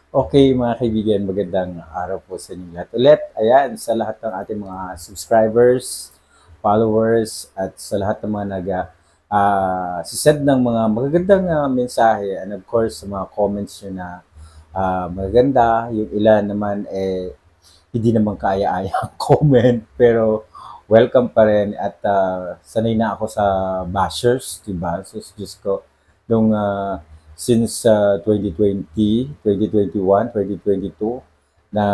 Okay, mga kaibigan, magandang araw po sa inyo lahat ulit. Ayan, sa lahat ng ating mga subscribers, followers, at sa lahat ng mga sisend ng mga magagandang mensahe, and of course, sa mga comments nyo na magaganda. Yung ilan naman, hindi naman kaya-aya ang comment, pero welcome pa rin. At sanay na ako sa bashers, diba? So, Diyos ko, nung since 2020, 2021, 2022, na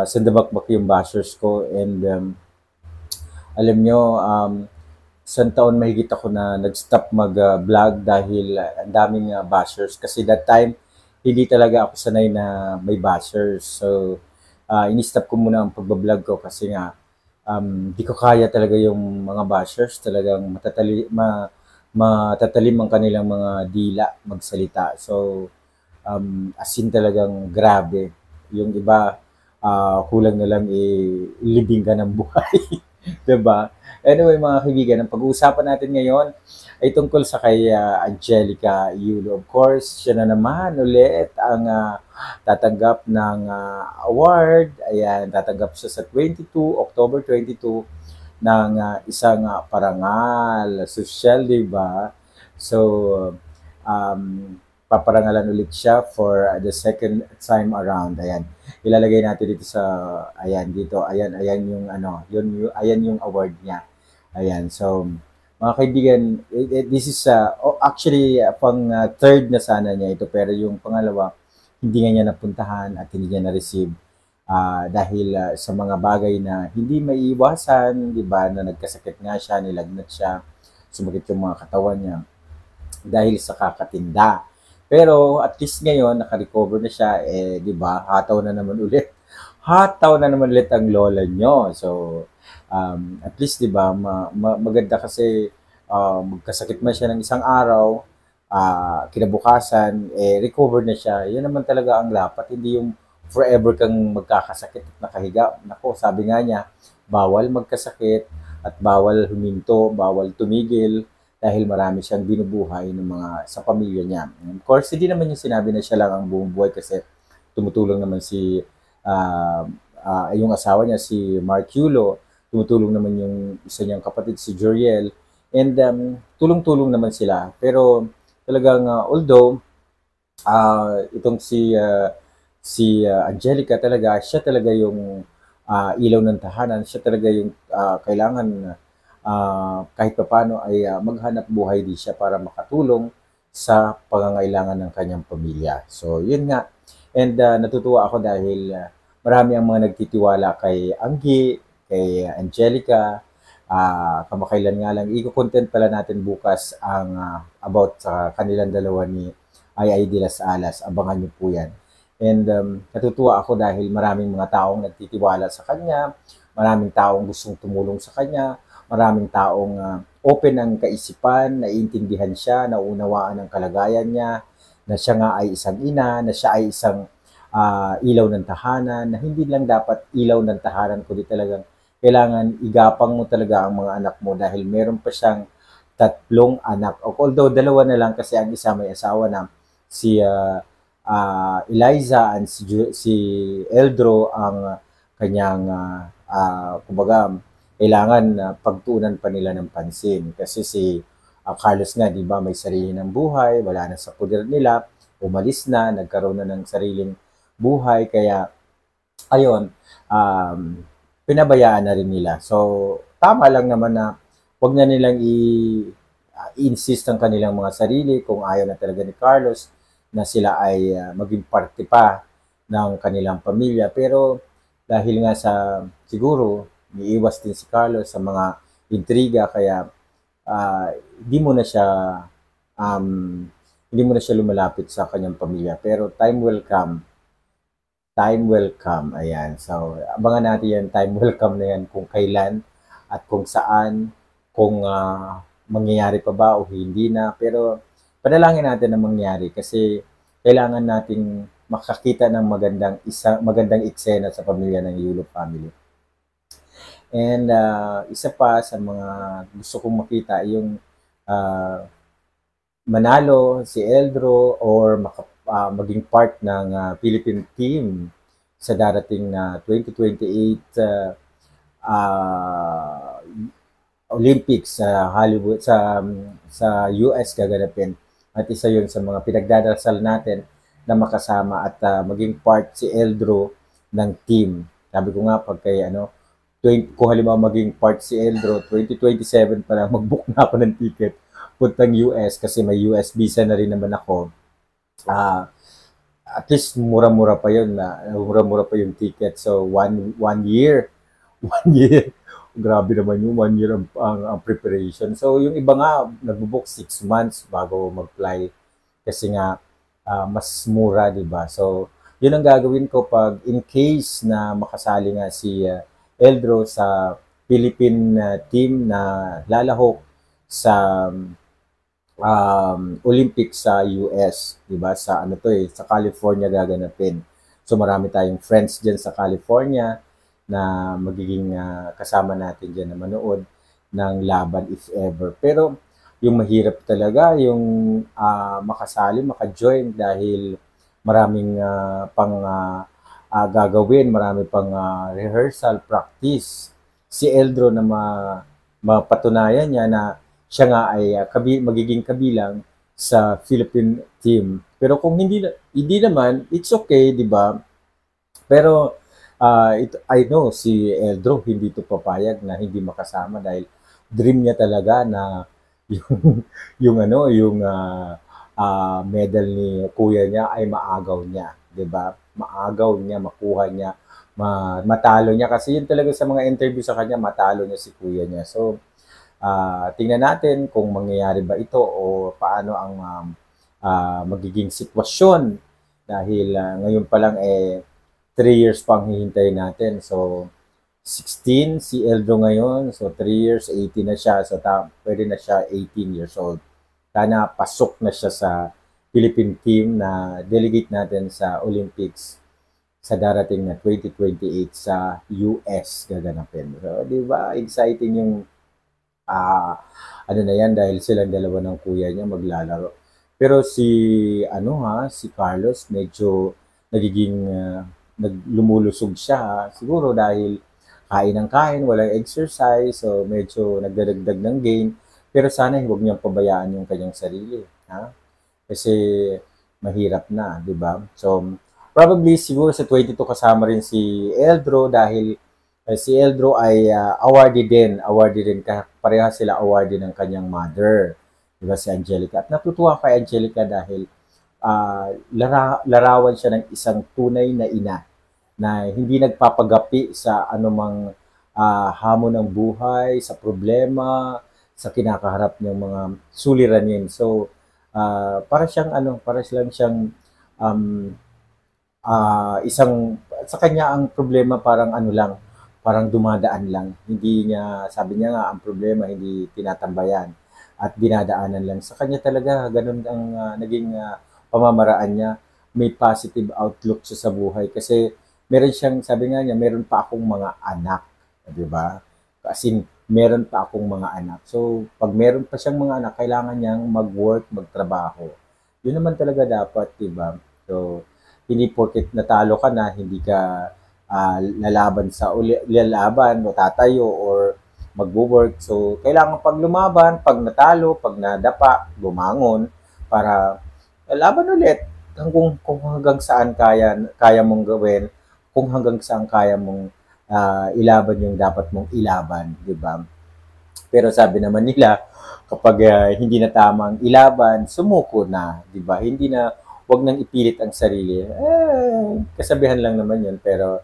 sandabakbak yung bashers ko. And alam nyo, isang taon mahigit ako na nag-stop mag-vlog dahil ang daming bashers. Kasi that time, hindi talaga ako sanay na may bashers. So, ini-stop ko muna ang pagbablog ko kasi nga, di ko kaya talaga yung mga bashers. Talagang matatalim ang kanilang mga dila magsalita. So, as in talagang grabe. Yung iba, kulang na lang ilibing ka ng buhay. 'Di ba? Anyway, mga kaibigan, ang pag-uusapan natin ngayon ay tungkol sa kay Angelica Yulo. Of course, siya na naman ulit ang tatanggap ng award. Ayan, tatanggap siya sa October 22 ng isang parangal social, 'di ba? So, um, paparangalan ulit siya for the second time around. Ayan. Ilalagay natin dito sa ayan dito. Ayan, ayan yung ano, ayan yung award niya. Ayan. So, mga kaibigan, this is actually pang third na sana niya ito, pero yung pangalawa hindi nga niya napuntahan at hindi niya na-receive dahil sa mga bagay na hindi maiiwasan, 'di ba? Na nagkasakit nga siya, nilagnat siya, sumakit yung mga katawan niya dahil sa kakatinda. Pero at least ngayon, naka-recover na siya, 'di ba? Hataw na naman ulit. Hataw na naman ulit ang lola nyo. So, at least, 'di ba, maganda kasi magkasakit man siya ng isang araw, kinabukasan, recover na siya. Yan naman talaga ang dapat, hindi yung forever kang magkakasakit at nakahiga. Nako, sabi nga niya, bawal magkasakit at bawal huminto, bawal tumigil dahil marami siyang binubuhay ng mga sa pamilya niya. Of course, hindi naman yung sinabi na siya lang ang buong buhay kasi tumutulong naman si yung asawa niya si Mark Yulo, tumutulong naman yung isa niyang kapatid si Joriel, and tulong-tulong naman sila. Pero talagang although itong si Angelica talaga, siya talaga yung ilaw ng tahanan, siya talaga yung kailangan kahit papaano ay maghanap buhay din siya para makatulong sa pangangailangan ng kanyang pamilya. So, yun nga. And natutuwa ako dahil marami ang mga nagtitiwala kay Anggi, kay Angelica. Kamakailan nga lang, i-content pala natin bukas ang about sa kanilang dalawa ni Ay de las Alas. Abangan niyo po yan. And natutuwa ako dahil maraming mga taong nagtitiwala sa kanya, maraming taong gustong tumulong sa kanya, maraming taong open ang kaisipan, naiintindihan siya, naunawaan ang kalagayan niya, na siya nga ay isang ina, na siya ay isang ilaw ng tahanan, na hindi lang dapat ilaw ng tahanan, kundi talagang kailangan igapang mo talaga ang mga anak mo dahil meron pa siyang tatlong anak. Although dalawa na lang kasi ang isa may asawa na, si Eliza and si Eldro ang kanyang kumbaga kailangan pagtuunan pa nila ng pansin kasi si Carlos nga 'di ba may sarili ng buhay, wala na sa poder nila, umalis na, nagkaroon na ng sariling buhay kaya ayun, um, pinabayaan na rin nila. So tama lang naman na wag na nilang i-insist ang kanilang mga sarili kung ayaw na talaga ni Carlos na sila ay maging parte pa ng kanilang pamilya. Pero dahil nga sa siguro niiwas din si Carlos sa mga intriga kaya hindi mo na siya um, hindi mo na siya lumalapit sa kanyang pamilya. Pero time will come. Time will come. Ayan. So, abangan natin yan. Time will come na yan kung kailan at kung saan, kung mangyayari pa ba o hindi na. Pero panalangin natin na mangyari kasi kailangan nating makakita ng magandang eksena sa pamilya ng Yulo family. And isa pa sa mga gusto kong makita yung manalo si Eldro or maging part ng Philippine team sa darating na 2028 ah, Olympics sa Hollywood sa US gaganapin. At isa 'yun sa mga pinagdadasal natin na makasama at maging part si Eldro ng team. Sabi ko nga pag kay 20, kung halimbawa maging part si Eldro, 2027 pa lang mag-book na ako ng ticket puntang US kasi may US visa na rin naman ako. Ah, at least mura-mura pa 'yun na mura-mura pa yung ticket. So one year, one year. Grabe naman yung 1 year ang preparation. So yung iba nga nagbo-book 6 months bago mag-fly kasi nga mas mura, 'di ba? So yun ang gagawin ko pag in case na makasali nga si Eldro sa Philippine team na lalahok sa Olympics sa US, 'di ba? Sa ano to sa California gaganapin. So marami tayong friends diyan sa California na magiging kasama natin diyan na manood ng laban if ever. Pero yung mahirap talaga yung makasali, maka-join dahil maraming gagawin, marami pang rehearsal, practice. Si Eldro na mapatunayan niya na siya nga ay magiging kabilang sa Philippine team. Pero kung hindi naman, it's okay, di ba? Pero I know si Eldro hindi to papayag na hindi makasama dahil dream niya talaga na yung yung medal ni kuya niya ay maagaw niya, 'di ba? Maagaw niya, makuha niya, matalo niya kasi yun talaga sa mga interview sa kanya, matalo niya si kuya niya. So tingnan natin kung mangyayari ba ito o paano ang magiging sitwasyon dahil ngayon pa lang 3 years pang hihintayin natin. So 16 si Eldro ngayon, so 3 years 18 na siya, so pwede na siya 18 years old. Sana pasok na siya sa Philippine team na delegate natin sa Olympics sa darating na 2028 sa US gaganapin. So, di ba? Exciting yung ano na yan dahil silang dalawa ng kuya niya maglalaro. Pero si Carlos medyo nagiging lumulusob siya siguro dahil kain ng kain, walang exercise, so medyo nagdadagdag ng gain. Pero sana huwag niyang pabayaan yung kanyang sarili, ha? Kasi mahirap na, di ba? So probably siguro sa 22 kasama rin si Eldro dahil si Eldro ay awardee din pareha sila awardee ng kanyang mother, di ba, si Angelica. At natutuwa kay Angelica dahil larawan siya ng isang tunay na ina na hindi nagpapagapi sa anumang hamon ng buhay, sa problema, sa kinakaharap niyang mga suliranin. So para silang siyang isang sa kanya ang problema parang parang dumadaan lang. Hindi niya, sabi niya nga, ang problema hindi tinatambayan at dinadaanan lang. Sa kanya talaga, ganun ang naging pamamaraan niya. May positive outlook siya sa buhay kasi meron siyang, sabi nga niya, meron pa akong mga anak. Di ba? Kasi meron pa akong mga anak. So, pag meron pa siyang mga anak, kailangan niyang mag-work, magtrabaho. Yun naman talaga dapat, di ba? So, hindi porket natalo ka na, hindi ka lalaban o tatayo or magwo-work. So, kailangan pag lumaban, pag natalo, pag nadapa, bumangon para laban ulit kung hanggang saan kaya mong gawin, kung hanggang saan kaya mong ilaban yung dapat mong ilaban, di ba? Pero sabi naman nila, kapag hindi na tamang ilaban, sumuko na, di ba? Hindi na, wag nang ipilit ang sarili. Kasabihan lang naman yun, pero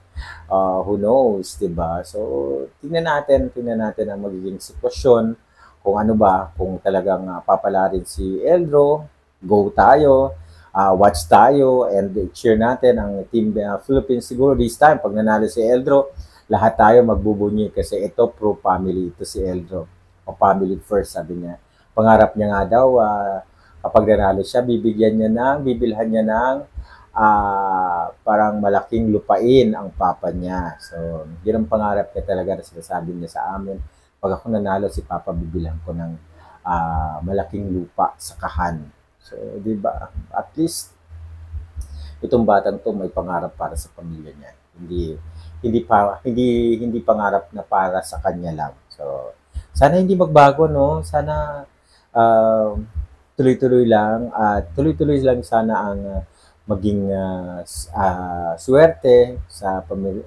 who knows, di ba? So, tingnan natin ang magiging sitwasyon, kung ano ba, kung talagang papalarin si Eldro, go tayo, watch tayo, and cheer natin ang team Philippines. Siguro this time, pag nanalo si Eldro, lahat tayo magbubunyi kasi ito pro-family, ito si Eldro. O family first, sabi niya. Pangarap niya nga daw, kapag nanalo siya, bibilhan niya ng parang malaking lupain ang papa niya. So, yun ang pangarap niya talaga na sinasabi niya sa amin. Pag ako nanalo, si Papa bibilhan ko ng malaking lupa sa kahan. So, di ba? At least, itong batang 'to may pangarap para sa pamilya niya. Hindi pangarap na para sa kanya lang. So, sana hindi magbago 'no, sana, tuloy-tuloy lang at tuloy-tuloy lang sana ang, maging, suwerte sa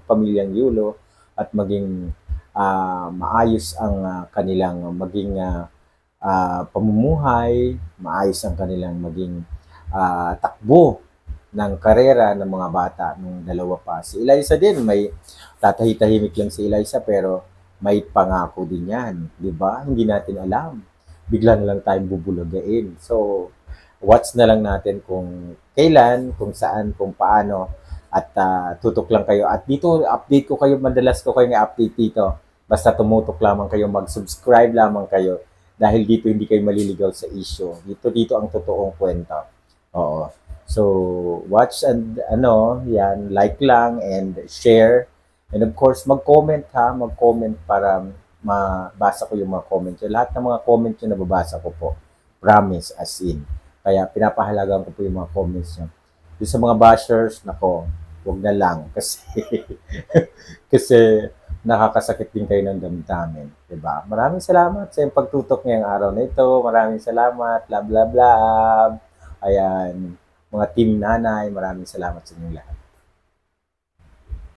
pamilyang Yulo at maging, maayos ang, kanilang maging, pamumuhay, maayos ang kanilang maging, takbo ng karera ng mga bata nung dalawa pa. Si Eliza din may tatahi-tahimik lang si Eliza pero may pangako din 'yan, 'di ba? Hindi natin alam. Bigla na lang tayong bubulagain. So, watch na lang natin kung kailan, kung saan, kung paano at tutok lang kayo. At dito update ko kayo, madalas ko kayo i-update dito. Basta tumutok lamang kayo, mag-subscribe lamang kayo dahil dito hindi kayo maliligaw sa issue. Dito ang totoong kwento. Oo. So, watch and yan, like lang and share. And of course, mag-comment ha, mag-comment para mabasa ko yung mga comment nyo. Lahat ng mga comment nyo nababasa ko po. Promise, as in. Kaya pinapahalagan ko po yung mga comments nyo. Yung sa mga bashers, nako, wag na lang. Kasi, kasi nakakasakit din kayo ng damdamin. Diba? Maraming salamat sa yung pagtutok ngayong araw na ito. Maraming salamat. Love, love, love. Ayan. Mga team nanay, maraming salamat sa inyong lahat.